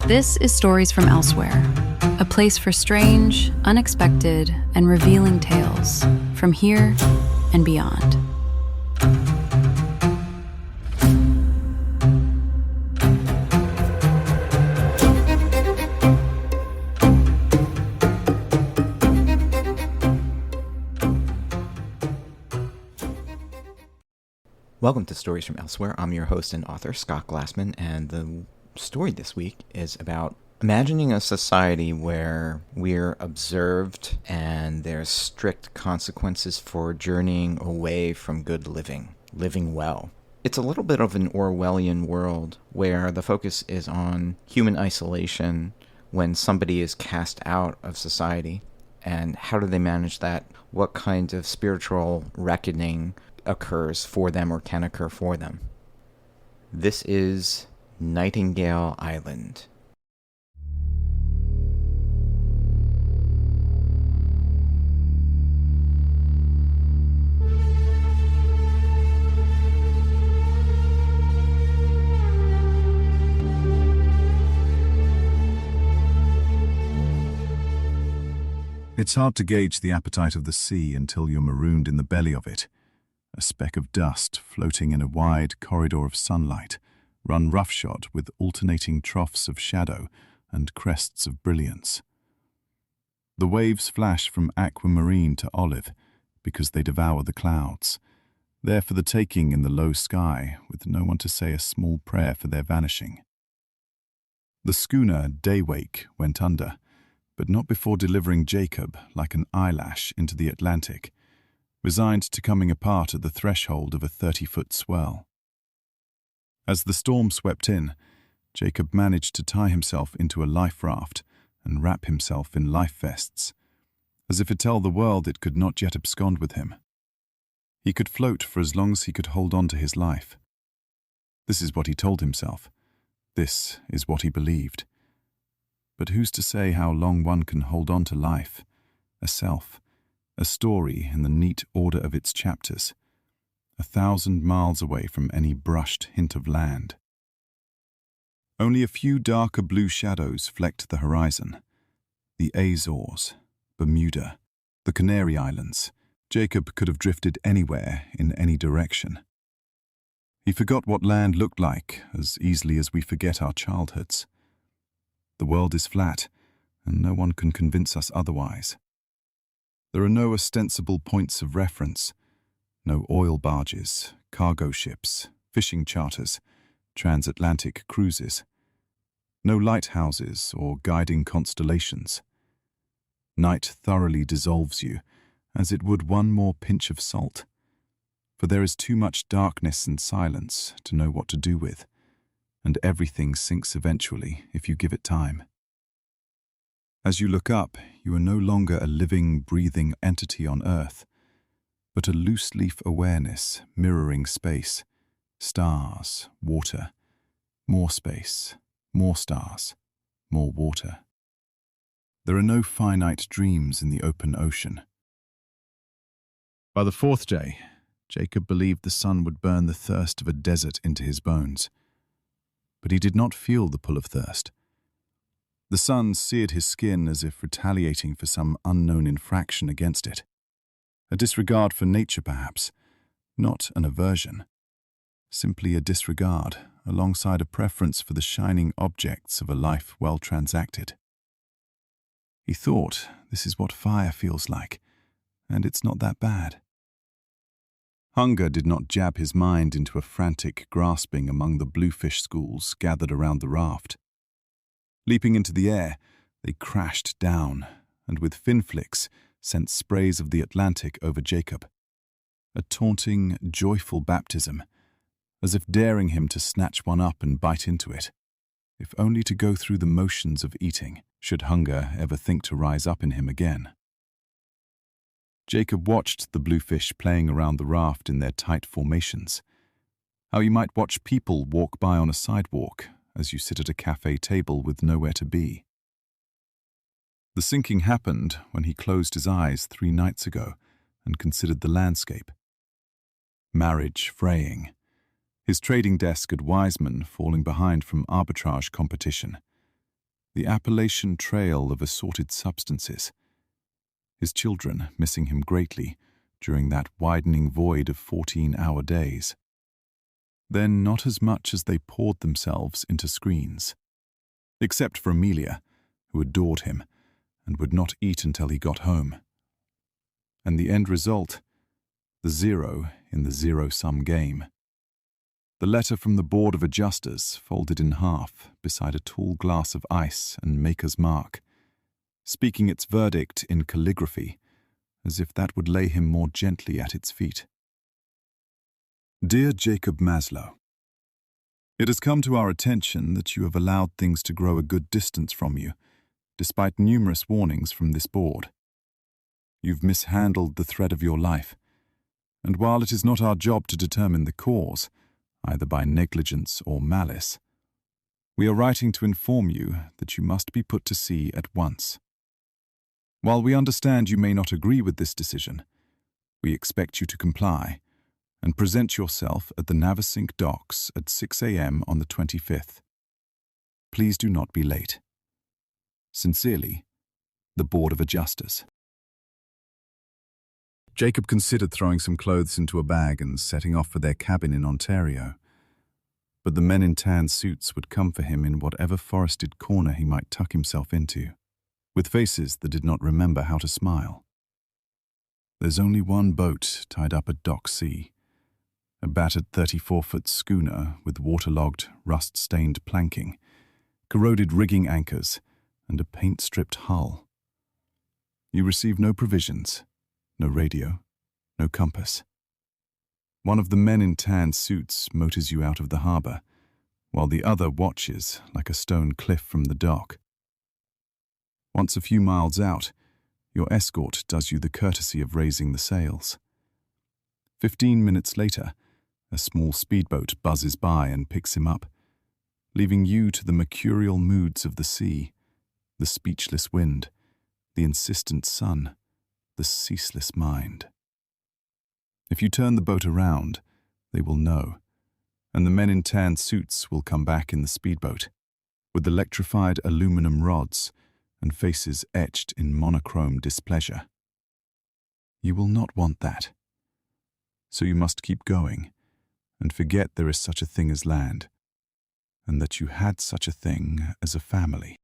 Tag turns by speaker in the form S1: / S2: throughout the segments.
S1: This is Stories from Elsewhere, a place for strange, unexpected, and revealing tales from here and beyond.
S2: Welcome to Stories from Elsewhere. I'm your host and author, Scott Glassman, and the story this week is about imagining a society where we're observed and there's strict consequences for journeying away from good living well. It's a little bit of an Orwellian world where the focus is on human isolation when somebody is cast out of society, and how do they manage that? What kind of spiritual reckoning occurs for them or can occur for them? This is Nightingale Island.
S3: It's hard to gauge the appetite of the sea until you're marooned in the belly of it. A speck of dust floating in a wide corridor of sunlight, run roughshod with alternating troughs of shadow and crests of brilliance. The waves flash from aquamarine to olive because they devour the clouds, there for the taking in the low sky, with no one to say a small prayer for their vanishing. The schooner Daywake went under, but not before delivering Jacob like an eyelash into the Atlantic, resigned to coming apart at the threshold of a 30-foot swell. As the storm swept in, Jacob managed to tie himself into a life raft and wrap himself in life vests, as if to tell the world it could not yet abscond with him. He could float for as long as he could hold on to his life. This is what he told himself. This is what he believed. But who's to say how long one can hold on to life, a self, a story in the neat order of its chapters, 1,000 miles away from any brushed hint of land? Only a few darker blue shadows flecked the horizon. The Azores, Bermuda, the Canary Islands. Jacob could have drifted anywhere in any direction. He forgot what land looked like as easily as we forget our childhoods. The world is flat, and no one can convince us otherwise. There are no ostensible points of reference, no oil barges, cargo ships, fishing charters, transatlantic cruises, no lighthouses or guiding constellations. Night thoroughly dissolves you, as it would one more pinch of salt, for there is too much darkness and silence to know what to do with, and everything sinks eventually if you give it time. As you look up, you are no longer a living, breathing entity on Earth, but a loose-leaf awareness mirroring space, stars, water, more space, more stars, more water. There are no finite dreams in the open ocean. By the fourth day, Jacob believed the sun would burn the thirst of a desert into his bones. But he did not feel the pull of thirst. The sun seared his skin as if retaliating for some unknown infraction against it. A disregard for nature, perhaps, not an aversion. Simply a disregard, alongside a preference for the shining objects of a life well transacted. He thought, this is what fire feels like, and it's not that bad. Hunger did not jab his mind into a frantic grasping among the bluefish schools gathered around the raft. Leaping into the air, they crashed down, and with fin flicks sent sprays of the Atlantic over Jacob. A taunting, joyful baptism, as if daring him to snatch one up and bite into it, if only to go through the motions of eating, should hunger ever think to rise up in him again. Jacob watched the bluefish playing around the raft in their tight formations, how you might watch people walk by on a sidewalk as you sit at a cafe table with nowhere to be. The sinking happened when he closed his eyes 3 nights ago and considered the landscape. Marriage fraying, his trading desk at Wiseman falling behind from arbitrage competition, the Appalachian Trail of assorted substances. His children missing him greatly during that widening void of 14-hour days. Then not as much as they poured themselves into screens. Except for Amelia, who adored him and would not eat until he got home. And the end result, the zero in the zero-sum game. The letter from the Board of Adjusters folded in half beside a tall glass of ice and Maker's Mark, speaking its verdict in calligraphy, as if that would lay him more gently at its feet. Dear Jacob Maslow, it has come to our attention that you have allowed things to grow a good distance from you, despite numerous warnings from this board. You've mishandled the thread of your life, and while it is not our job to determine the cause, either by negligence or malice, we are writing to inform you that you must be put to sea at once. While we understand you may not agree with this decision, we expect you to comply and present yourself at the Navesink docks at 6 a.m. on the 25th. Please do not be late. Sincerely, the Board of Adjusters. Jacob considered throwing some clothes into a bag and setting off for their cabin in Ontario. But the men in tan suits would come for him in whatever forested corner he might tuck himself into, with faces that did not remember how to smile. There's only one boat tied up at Dock C, a battered 34-foot schooner with waterlogged, rust-stained planking, corroded rigging anchors, and a paint-stripped hull. You receive no provisions, no radio, no compass. One of the men in tan suits motors you out of the harbour, while the other watches like a stone cliff from the dock. Once a few miles out, your escort does you the courtesy of raising the sails. 15 minutes later, a small speedboat buzzes by and picks him up, leaving you to the mercurial moods of the sea, the speechless wind, the insistent sun, the ceaseless mind. If you turn the boat around, they will know, and the men in tan suits will come back in the speedboat, with electrified aluminum rods and faces etched in monochrome displeasure. You will not want that. So you must keep going, and forget there is such a thing as land, and that you had such a thing as a family.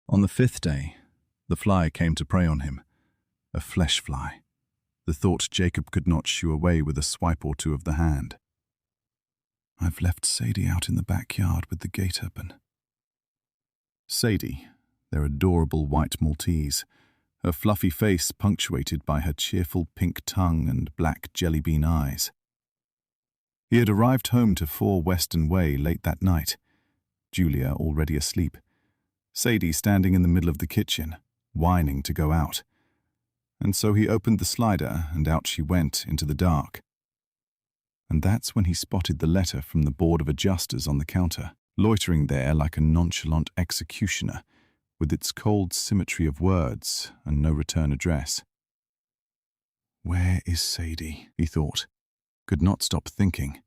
S3: On the 5th day, the fly came to prey on him, a flesh fly, the thought Jacob could not shoo away with a swipe or two of the hand. I've left Sadie out in the backyard with the gate open. Sadie, their adorable white Maltese, her fluffy face punctuated by her cheerful pink tongue and black jelly-bean eyes. He had arrived home to 4 Western Way late that night, Julia already asleep, Sadie standing in the middle of the kitchen, whining to go out. And so he opened the slider and out she went into the dark. And that's when he spotted the letter from the Board of Adjusters on the counter, loitering there like a nonchalant executioner, with its cold symmetry of words and no return address. Where is Sadie? He thought, could not stop thinking.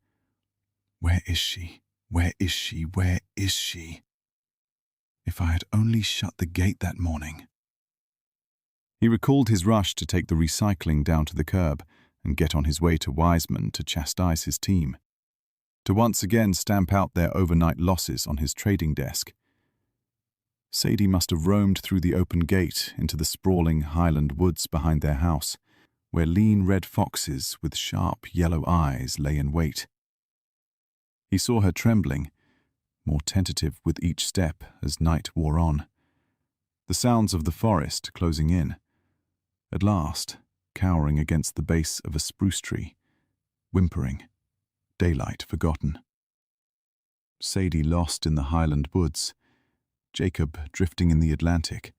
S3: Where is she? Where is she? Where is she? If I had only shut the gate that morning. He recalled his rush to take the recycling down to the curb and get on his way to Wiseman to chastise his team, to once again stamp out their overnight losses on his trading desk. Sadie must have roamed through the open gate into the sprawling highland woods behind their house, where lean red foxes with sharp yellow eyes lay in wait. He saw her trembling, more tentative with each step as night wore on, the sounds of the forest closing in. At last, cowering against the base of a spruce tree, whimpering, daylight forgotten. Sadie lost in the highland woods, Jacob drifting in the Atlantic,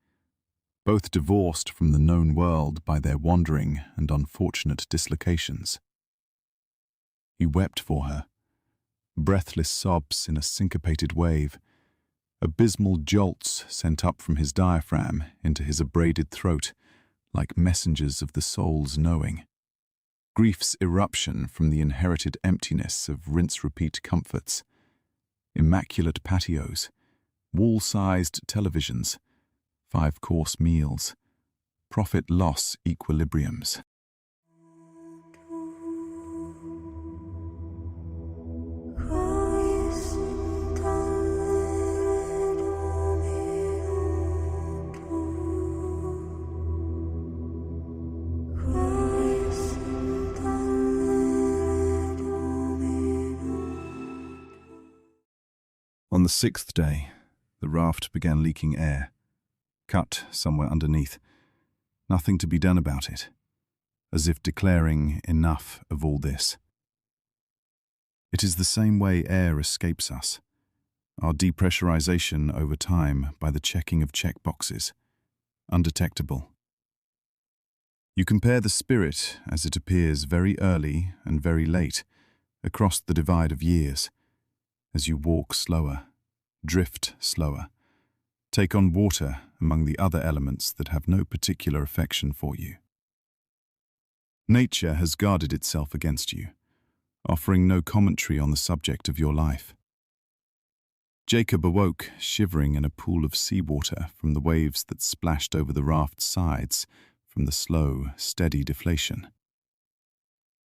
S3: both divorced from the known world by their wandering and unfortunate dislocations. He wept for her, breathless sobs in a syncopated wave, abysmal jolts sent up from his diaphragm into his abraded throat, like messengers of the soul's knowing. Grief's eruption from the inherited emptiness of rinse-repeat comforts, immaculate patios, Wall-sized televisions, 5-course meals, profit-loss equilibriums. On the 6th day, the raft began leaking air, cut somewhere underneath. Nothing to be done about it, as if declaring enough of all this. It is the same way air escapes us, our depressurization over time by the checking of checkboxes, undetectable. You compare the spirit as it appears very early and very late, across the divide of years, as you walk slower, drift slower, take on water among the other elements that have no particular affection for you. Nature has guarded itself against you, offering no commentary on the subject of your life. Jacob awoke, shivering in a pool of seawater from the waves that splashed over the raft's sides from the slow, steady deflation.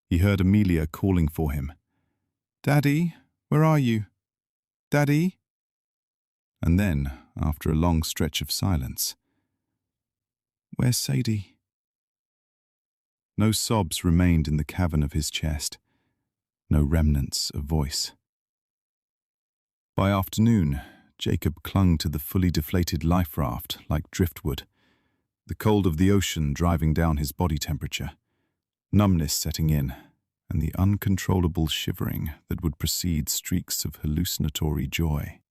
S3: He heard Amelia calling for him. "Daddy, where are you? Daddy?" And then, after a long stretch of silence, "Where's Sadie?" No sobs remained in the cavern of his chest, no remnants of voice. By afternoon, Jacob clung to the fully deflated life raft like driftwood, the cold of the ocean driving down his body temperature, numbness setting in, and the uncontrollable shivering that would precede streaks of hallucinatory joy.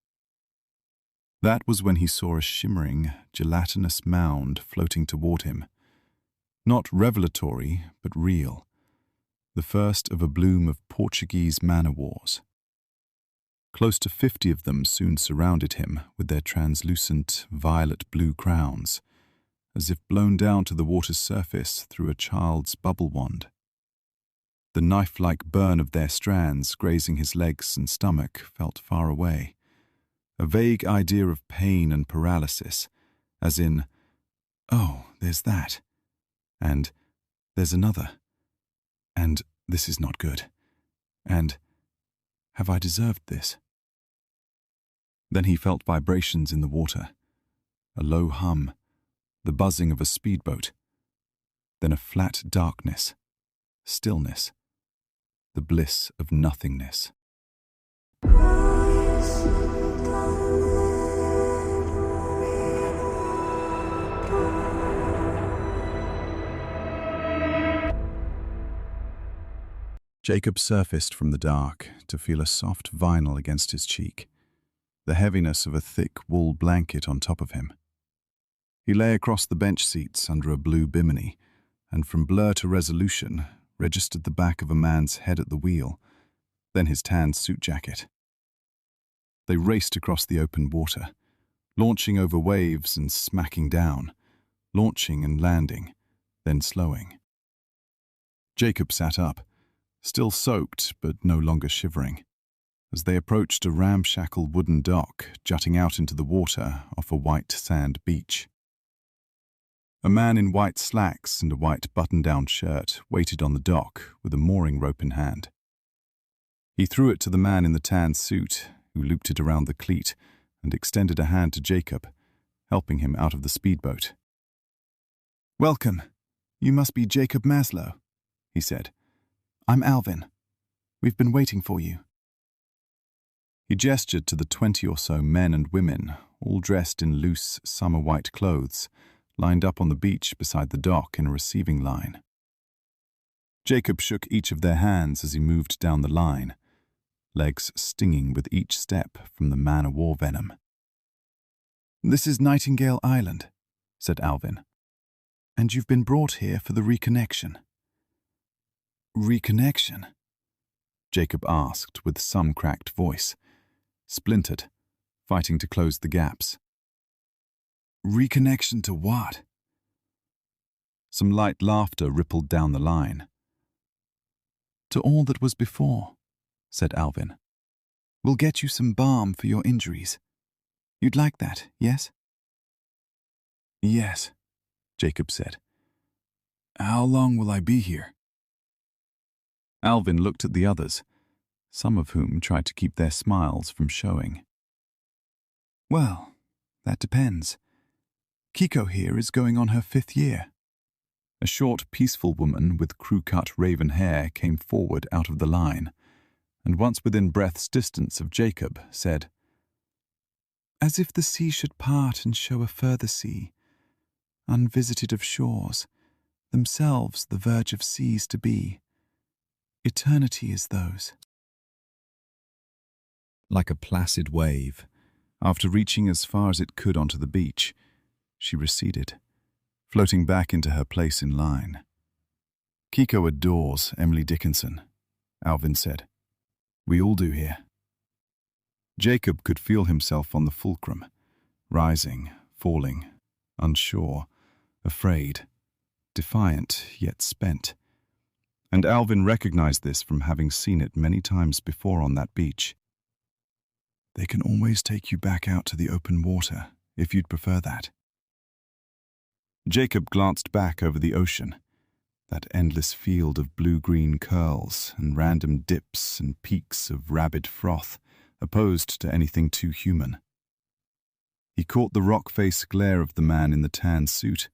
S3: That was when he saw a shimmering, gelatinous mound floating toward him. Not revelatory, but real. The first of a bloom of Portuguese man-o'-wars. Close to 50 of them soon surrounded him with their translucent, violet-blue crowns, as if blown down to the water's surface through a child's bubble wand. The knife-like burn of their strands grazing his legs and stomach felt far away. A vague idea of pain and paralysis, as in, "Oh, there's that," and "there's another," and "this is not good," and "have I deserved this?" Then he felt vibrations in the water, a low hum, the buzzing of a speedboat, then a flat darkness, stillness, the bliss of nothingness. Jacob surfaced from the dark to feel a soft vinyl against his cheek, the heaviness of a thick wool blanket on top of him. He lay across the bench seats under a blue bimini, and from blur to resolution, registered the back of a man's head at the wheel, then his tan suit jacket. They raced across the open water, launching over waves and smacking down, launching and landing, then slowing. Jacob sat up, still soaked but no longer shivering, as they approached a ramshackle wooden dock jutting out into the water off a white sand beach. A man in white slacks and a white button-down shirt waited on the dock with a mooring rope in hand. He threw it to the man in the tan suit, who looped it around the cleat and extended a hand to Jacob, helping him out of the speedboat. "Welcome. You must be Jacob Maslow," he said. "I'm Alvin. We've been waiting for you." He gestured to the 20 or so men and women, all dressed in loose summer white clothes, lined up on the beach beside the dock in a receiving line. Jacob shook each of their hands as he moved down the line, legs stinging with each step from the man-o'-war venom. "This is Nightingale Island," said Alvin, "and you've been brought here for the reconnection." "Reconnection?" Jacob asked with some cracked voice, splintered, fighting to close the gaps. "Reconnection to what?" Some light laughter rippled down the line. "To all that was before," said Alvin. "We'll get you some balm for your injuries. You'd like that, yes? Yes, Jacob said. How long will I be here? Alvin looked at the others, some of whom tried to keep their smiles from showing. Well, that depends. Kiko here is going on her 5th year. A short, peaceful woman with crew-cut raven hair came forward out of the line, and once within breath's distance of Jacob, said, As if the sea should part and show a further sea, unvisited of shores, themselves the verge of seas to be. Eternity is those. Like a placid wave, after reaching as far as it could onto the beach, she receded, floating back into her place in line. Kiko adores Emily Dickinson, Alvin said. We all do here. Jacob could feel himself on the fulcrum, rising, falling, unsure, afraid, defiant yet spent. And Alvin recognized this from having seen it many times before on that beach. They can always take you back out to the open water, if you'd prefer that. Jacob glanced back over the ocean, that endless field of blue-green curls and random dips and peaks of rabid froth, opposed to anything too human. He caught the rock-face glare of the man in the tan suit,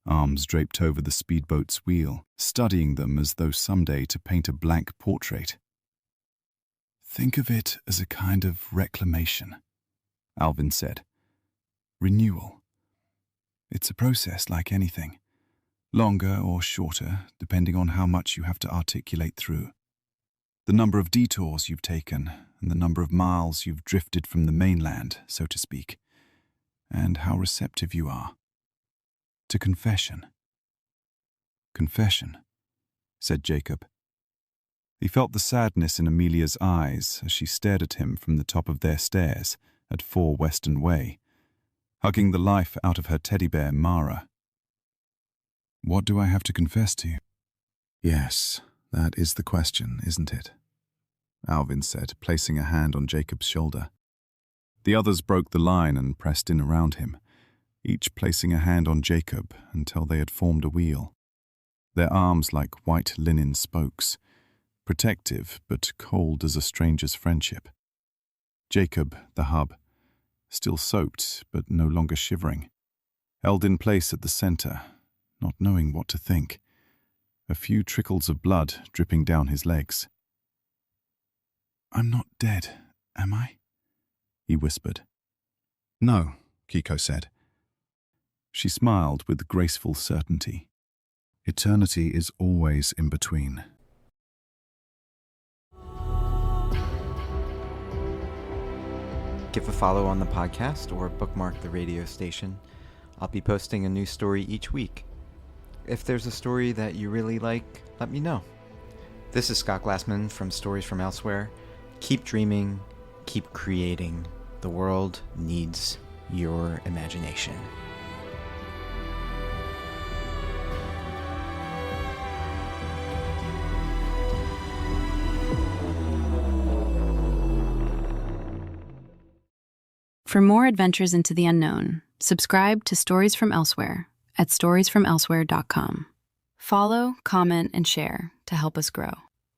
S3: arms draped over the speedboat's wheel, studying them as though someday to paint a blank portrait. Think of it as a kind of reclamation, Alvin said. Renewal. It's a process like anything, longer or shorter, depending on how much you have to articulate through. The number of detours you've taken, and the number of miles you've drifted from the mainland, so to speak, and how receptive you are. To confession. Confession, said Jacob. He felt the sadness in Amelia's eyes as she stared at him from the top of their stairs at 4 Western Way, hugging the life out of her teddy bear Mara. What do I have to confess to? Yes, that is the question, isn't it? Alvin said, placing a hand on Jacob's shoulder. The others broke the line and pressed in around him, each placing a hand on Jacob until they had formed a wheel, their arms like white linen spokes, protective but cold as a stranger's friendship. Jacob, the hub, still soaked but no longer shivering, held in place at the center, not knowing what to think, a few trickles of blood dripping down his legs. I'm not dead, am I? He whispered. No, Kiko said. She smiled with graceful certainty. Eternity is always in between.
S2: Give a follow on the podcast or bookmark the radio station. I'll be posting a new story each week. If there's a story that you really like, let me know. This is Scott Glassman from Stories from Elsewhere. Keep dreaming, keep creating. The world needs your imagination.
S1: For more adventures into the unknown, subscribe to Stories from Elsewhere at storiesfromelsewhere.com. Follow, comment, and share to help us grow.